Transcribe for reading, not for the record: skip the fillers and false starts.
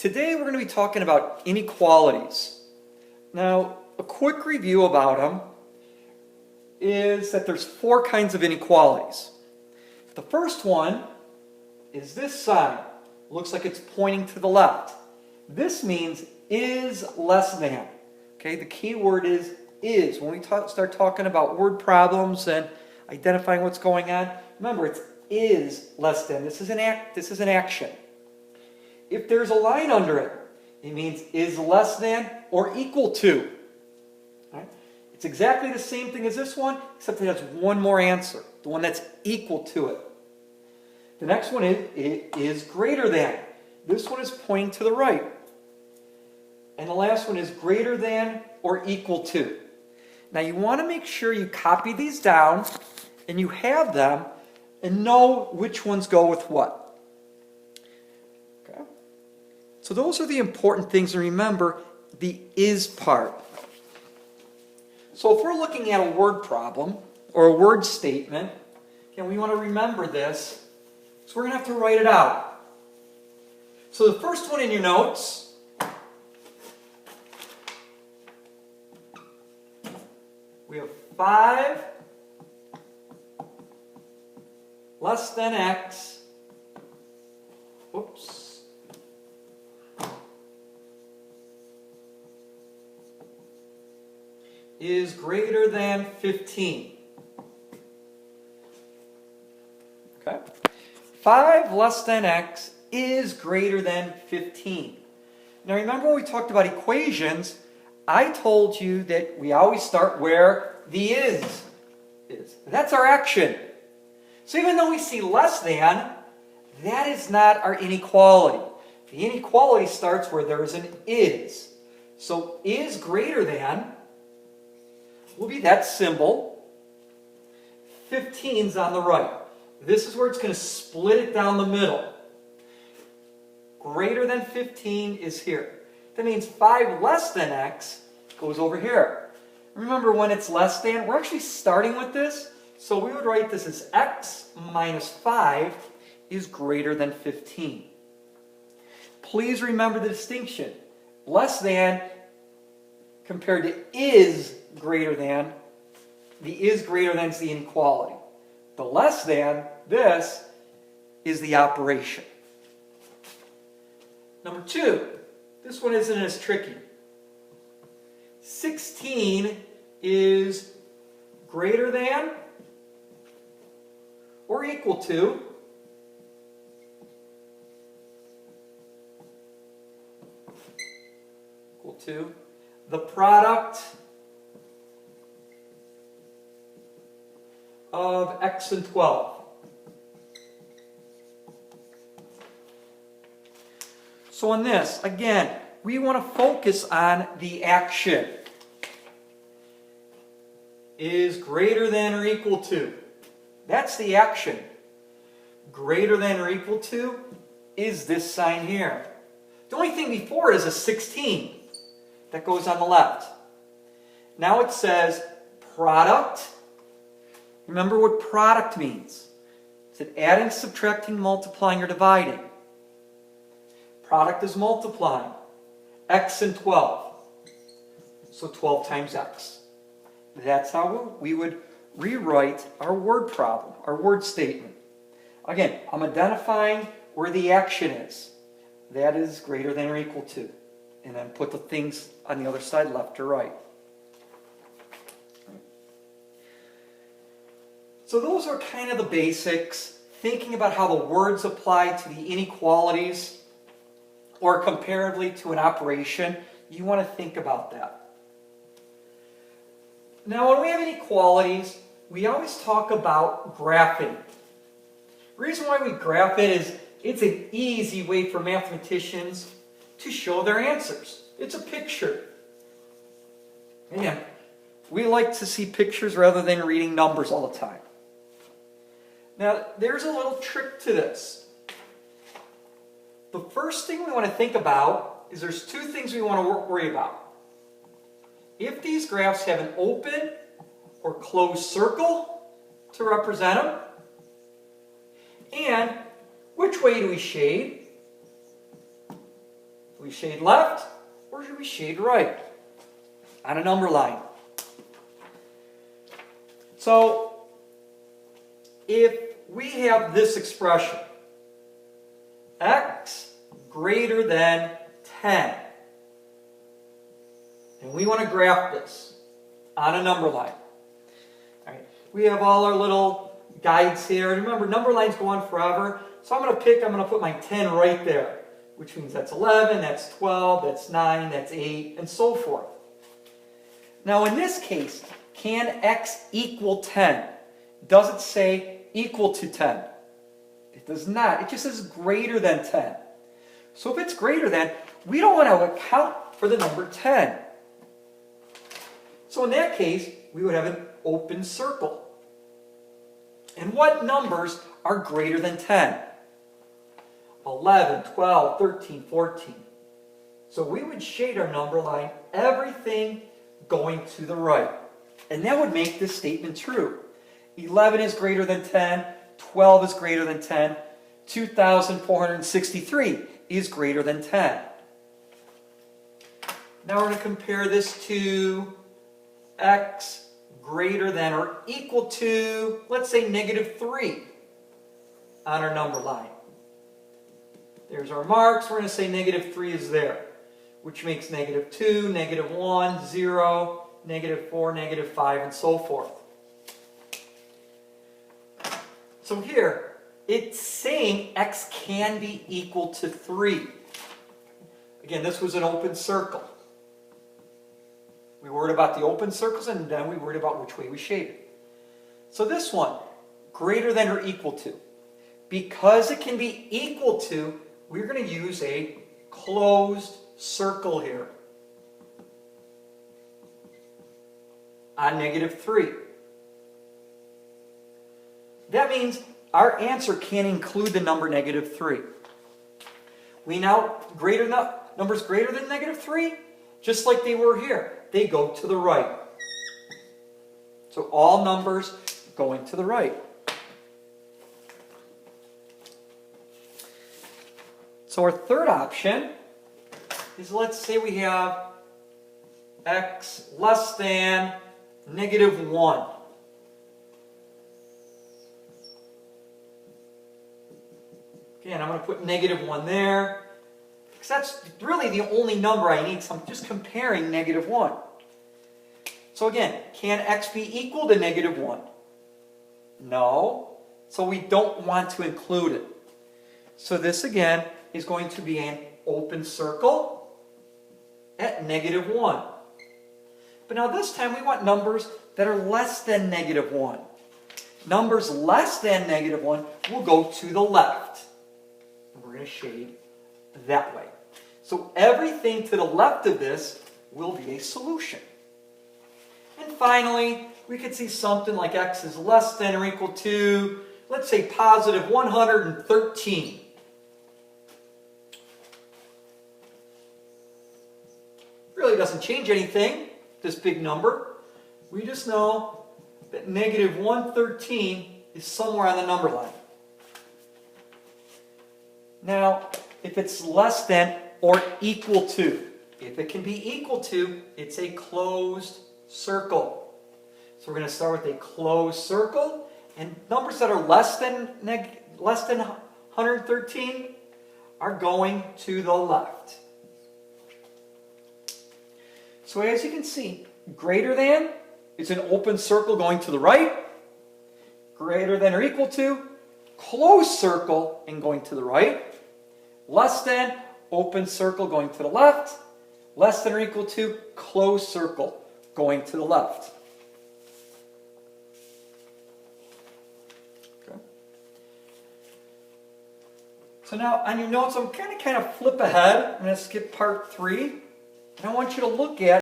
Today we're going to be talking about inequalities. Now, a quick review about them is that there's four kinds of inequalities. The first one is this sign. Looks like it's pointing to the left. This means is less than. Okay, the key word is. When we start talking about word problems and identifying what's going on, remember it's is less than. This is an action. If there's a line under it, it means is less than or equal to. Right? It's exactly the same thing as this one, except it has one more answer, the one that's equal to it. The next one is it is greater than. This one is pointing to the right. And the last one is greater than or equal to. Now you want to make sure you copy these down and you have them and know which ones go with what. Okay? So those are the important things to remember, the is part. So if we're looking at a word problem or a word statement, again, we want to remember this, so we're going to have to write it out. So the first one in your notes, we have 5 less than x, is greater than 15. Okay? 5 less than x is greater than 15. Now remember when we talked about equations, I told you that we always start where the is. That's our action. So even though we see less than, that is not our inequality. The inequality starts where there is an is. So is greater than will be that symbol. 15's on the right. This is where it's going to split it down the middle. Greater than 15 is here. That means 5 less than x goes over here. Remember, when it's less than, we're actually starting with this. So we would write this as x minus 5 is greater than 15. Please remember the distinction. Less than compared to is greater than. The is greater than is the inequality. The less than, this, is the operation. Number 2. This one isn't as tricky. 16 is greater than or equal to the product of x and 12. So on this, again, we want to focus on the action. Is greater than or equal to. That's the action. Greater than or equal to is this sign here. The only thing before it is a 16. That goes on the left. Now it says product. Remember what product means. Is it adding, subtracting, multiplying, or dividing? Product is multiplying. X and 12. So 12 times x. That's how we would rewrite our word problem, our word statement. Again, I'm identifying where the action is. That is greater than or equal to. And then put the things on the other side, left or right. So those are kind of the basics. Thinking about how the words apply to the inequalities or comparatively to an operation, you want to think about that. Now when we have inequalities, we always talk about graphing. The reason why we graph it is it's an easy way for mathematicians to show their answers. It's a picture. Again, we like to see pictures rather than reading numbers all the time. Now, there's a little trick to this. The first thing we want to think about is there's 2 things we want to worry about. If these graphs have an open or closed circle to represent them, and which way do we shade? we shade left or should we shade right on a number line? So if we have this expression, x greater than 10, and we want to graph this on a number line. All right. We have all our little guides here. And remember, number lines go on forever. So I'm going to put my 10 right there, which means that's 11, that's 12, that's 9, that's 8, and so forth. Now in this case, can x equal 10? Does it say equal to 10? It does not. It just says greater than 10. So if it's greater than, we don't want to account for the number 10. So in that case, we would have an open circle. And what numbers are greater than 10? 11, 12, 13, 14. So we would shade our number line, everything going to the right. And that would make this statement true. 11 is greater than 10, 12 is greater than 10, 2,463 is greater than 10. Now we're going to compare this to x greater than or equal to, let's say, -3 on our number line. There's our marks. We're going to say -3 is there, which makes -2, -1, 0, -4, -5, and so forth. So here, it's saying x can be equal to 3. Again, this was an open circle. We worried about the open circles, and then we worried about which way we shaded. So this one, greater than or equal to. Because it can be equal to, we're going to use a closed circle here on -3. That means our answer can include the number -3. We now, numbers greater than -3, just like they were here, they go to the right. So all numbers going to the right. So our third option is, let's say we have x less than -1. Again, I'm going to put -1 there, because that's really the only number I need, so I'm just comparing -1. So again, can x be equal to -1? No, so we don't want to include it. So this again is going to be an open circle at -1. But now this time we want numbers that are less than -1. Numbers less than -1 will go to the left. And we're going to shade that way. So everything to the left of this will be a solution. And finally, we could see something like x is less than or equal to, let's say, positive 113. Really doesn't change anything, this big number. We just know that -113 is somewhere on the number line. Now, if it's less than or equal to, if it can be equal to, it's a closed circle. So we're going to start with a closed circle, and numbers that are less than 113 are going to the left. So as you can see, greater than is an open circle going to the right. Greater than or equal to, closed circle and going to the right. Less than, open circle going to the left. Less than or equal to, closed circle going to the left. Okay. So now on your notes, I'm kind of flip ahead. I'm going to skip part 3. And I want you to look at